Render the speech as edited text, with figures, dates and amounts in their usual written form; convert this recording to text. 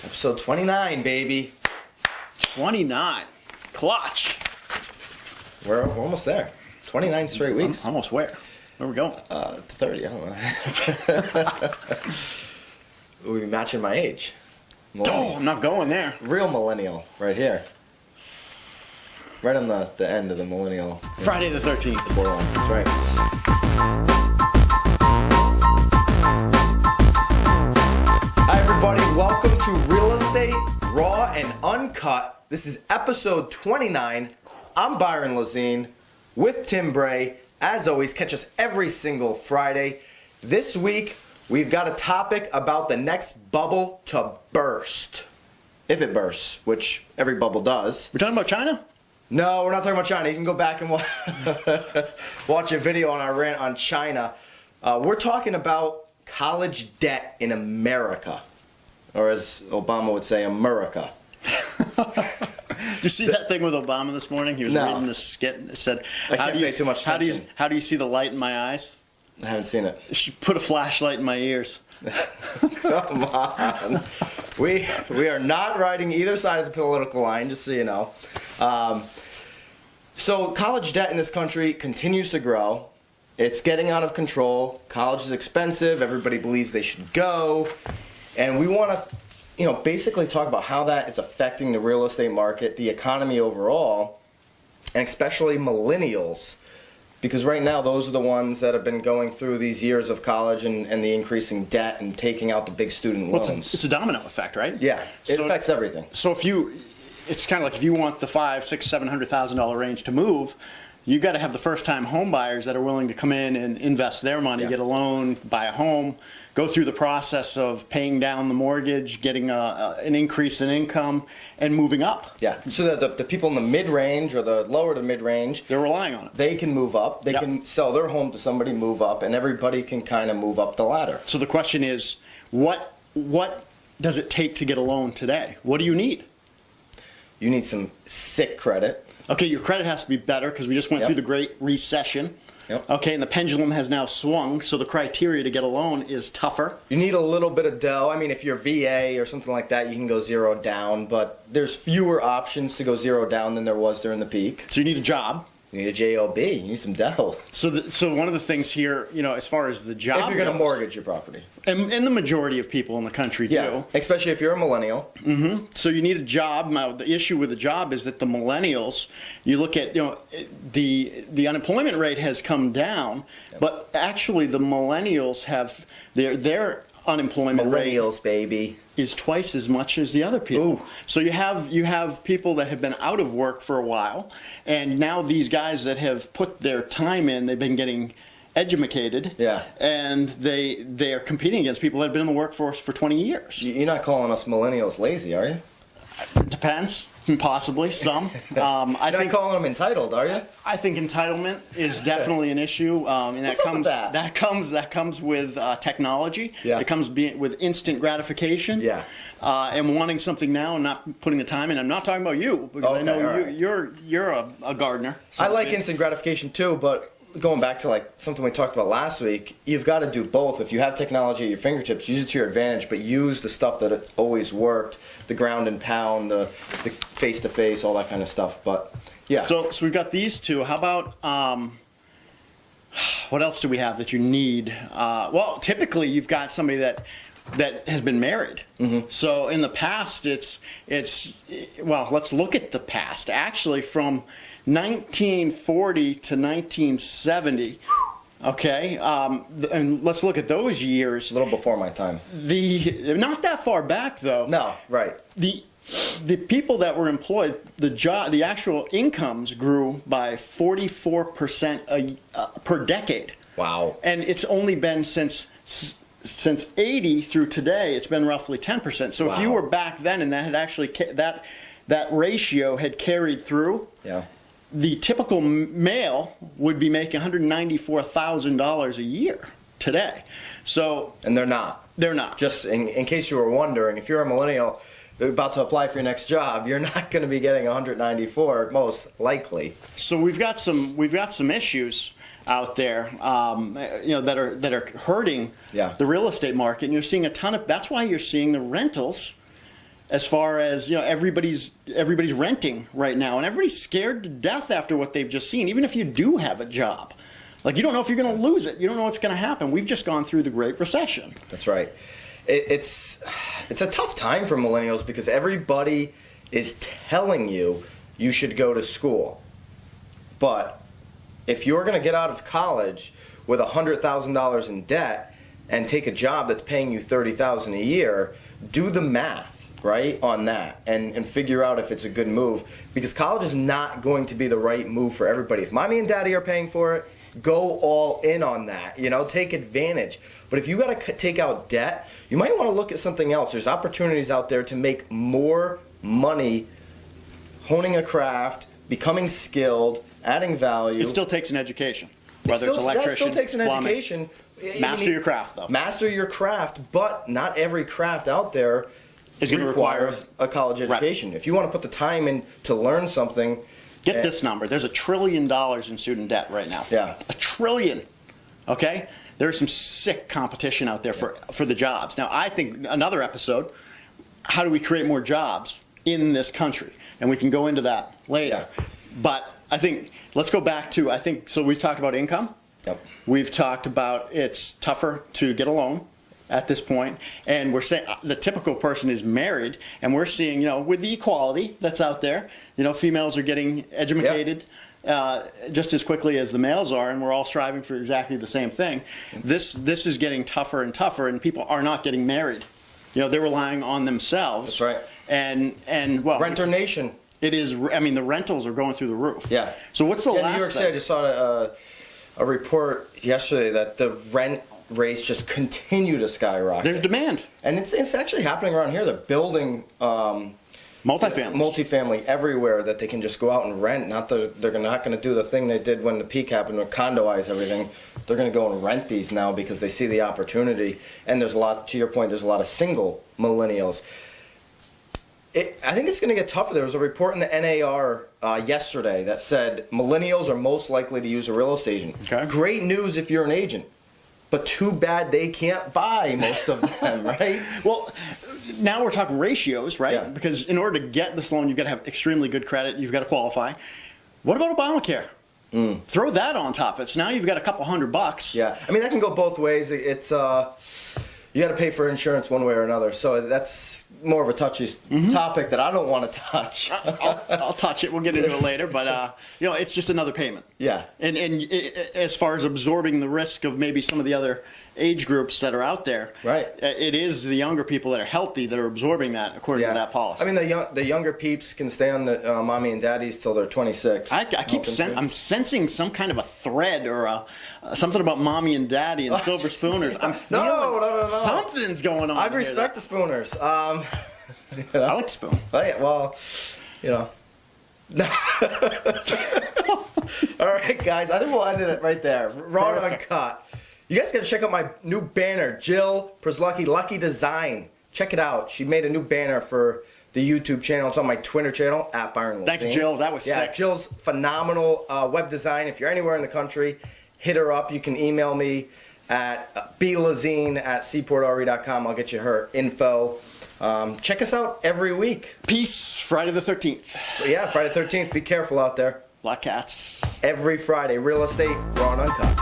Episode 29, baby. 29. Clutch. We're almost there. 29 straight weeks. Almost where? Where are we going? To 30, I don't know. We'll be matching my age. Oh, I'm not going there. Real millennial, right here. Right on the end of the millennial. Friday the 13th. The borderline. That's right. Hi, everybody. Welcome to Real Estate Raw and Uncut. This is episode 29. I'm Byron Lazine with Tim Bray. As always, catch us every single Friday. This week, we've got a topic about the next bubble to burst. If it bursts, which every bubble does. We're talking about China? No, we're not talking about China. You can go back and watch a video on our rant on China. We're talking about college debt in America. Or as Obama would say, America. Did you see that thing with Obama this morning? He was reading this skit and it said, I can't pay too much attention. How do you see the light in my eyes? I haven't seen it. You should put a flashlight in my ears. Come on. We are not riding either side of the political line, just so you know. So college debt in this country continues to grow. It's getting out of control. College is expensive. Everybody believes they should go. And we want to, basically talk about how that is affecting the real estate market, the economy overall, and especially millennials. Because right now, those are the ones that have been going through these years of college and the increasing debt and taking out the big student loans. It's a domino effect, right? Yeah, it affects everything. So it's kind of like if you want the $500,000-$700,000 range to move, you got to have the first-time home buyers that are willing to come in and invest their money, get a loan, buy a home, go through the process of paying down the mortgage, getting an increase in income, and moving up. Yeah, so that the people in the mid-range or the lower to mid-range, they're relying on it. They can move up. They can sell their home to somebody, move up, and everybody can kind of move up the ladder. So the question is, what does it take to get a loan today? What do you need? You need some sick credit. Okay, your credit has to be better because we just went through the Great Recession. Yep. Okay, and the pendulum has now swung, so the criteria to get a loan is tougher. You need a little bit of dough. I mean, if you're VA or something like that, you can go zero down, but there's fewer options to go zero down than there was during the peak. So you need a job. You need a JOB. You need some dough. So one of the things here, as far as the job if you're going to mortgage your property. And the majority of people in the country do. Especially if you're a millennial. Mm-hmm. So you need a job. Now, the issue with the job is that the millennials, you look at, the unemployment rate has come down, but actually the millennials have their unemployment Millennials, baby. is twice as much as the other people. Ooh. So you have people that have been out of work for a while, and now these guys that have put their time in, they've been getting educated, and they are competing against people that have been in the workforce for 20 years. You're not calling us millennials lazy, are you? It depends. Possibly some. You're not calling them entitled, are you? I think entitlement is definitely an issue, and that comes with technology. Yeah. It comes with instant gratification. Yeah. And wanting something now and not putting the time in. I'm not talking about you because I know you're a gardener. So I like instant gratification too, but going back to like something we talked about last week, you've got to do both. If you have technology at your fingertips, use it to your advantage, but use the stuff that it always worked, the ground and pound, the face-to-face, all that kind of stuff. But yeah. So we've got these two. How about what else do we have that you need? Well, typically you've got somebody that has been married. Mm-hmm. So in the past, it's let's look at the past. Actually, from 1940 to 1970, okay, and let's look at those years. A little before my time. Not that far back, though. No, right. The people that were employed, the actual incomes grew by 44% per decade. Wow. And it's only been since 80 through today, it's been roughly 10%. So if you were back then and that had actually that ratio had carried through, the typical male would be making $194,000 a year today. So and they're not. They're not. Just in case you were wondering, if you're a millennial about to apply for your next job, you're not going to be getting 194 most likely. So we've got some issues out there, that are hurting the real estate market, and you're seeing a ton of. That's why you're seeing the rentals as far as, everybody's renting right now, and everybody's scared to death after what they've just seen. Even if you do have a job, like, you don't know if you're going to lose it. You don't know what's going to happen. We've just gone through the Great Recession. That's right. It's a tough time for millennials because everybody is telling you should go to school. But if you're going to get out of college with $100,000 in debt and take a job that's paying you $30,000 a year, do the math, right, on that and figure out if it's a good move, because college is not going to be the right move for everybody. If mommy and daddy are paying for it, go all in on that, take advantage. But if you got to take out debt, you might want to look at something else. There's opportunities out there to make more money honing a craft, becoming skilled, adding value. It still takes an education, whether it's electrician, that still takes an plumbing. education. Master your craft, though. Master your craft, but not every craft out there is going to require a college education. Right. If you want to put the time in to learn something. Get this number. There's $1 trillion in student debt right now. Yeah. $1 trillion. Okay? There's some sick competition out there for the jobs. Now, I think another episode, how do we create more jobs in this country? And we can go into that later. Yeah. But I think, let's go back to, so we've talked about income. Yep. We've talked about it's tougher to get a loan at this point, and we're saying the typical person is married, and we're seeing, with the equality that's out there, females are getting educated just as quickly as the males are, and we're all striving for exactly the same thing. This is getting tougher and tougher, and people are not getting married. They're relying on themselves. That's right. And well, Renter Nation. It is. I mean, the rentals are going through the roof. Yeah. So what's the last New York thing? City, I just saw a report yesterday that the rent rates just continue to skyrocket. There's demand. And it's actually happening around here. They're building multifamily everywhere that they can just go out and rent. They're not going to do the thing they did when the peak happened, when condoize everything. They're going to go and rent these now because they see the opportunity. And there's a lot, to your point, there's a lot of single millennials. I think it's going to get tougher. There was a report in the NAR yesterday that said millennials are most likely to use a real estate agent. Okay. Great news if you're an agent. But too bad they can't buy most of them, right? Well, now we're talking ratios, right? Yeah. Because in order to get this loan, you've got to have extremely good credit. You've got to qualify. What about Obamacare? Throw that on top of it. So now you've got a couple $100. Yeah. I mean, that can go both ways. It's you got to pay for insurance one way or another. So that's more of a touchy topic that I don't want to touch. I'll touch it. We'll get into it later. But, it's just another payment. Yeah. And as far as absorbing the risk of maybe some of the other age groups that are out there, right? It is the younger people that are healthy that are absorbing that according to that policy. I mean, the younger peeps can stay on the mommy and daddies till they're 26. I'm sensing some kind of a thread or something about mommy and daddy and silver spooners. I'm feeling no. something's going on. I respect the spooners. I like the spoon. Well, All right, guys. I think we'll end it right there. Raw and uncut. You guys got to check out my new banner, Jill Przlocki Lucky Design. Check it out. She made a new banner for the YouTube channel. It's on my Twitter channel, @Byron Levine. Thank you, Jill. That was sick. Jill's phenomenal web design. If you're anywhere in the country, hit her up. You can email me at blazine@seaportre.com. I'll get you her info. Check us out every week. Peace. Friday the 13th. Yeah, Friday the 13th. Be careful out there. Black cats. Every Friday, real estate, raw and uncut.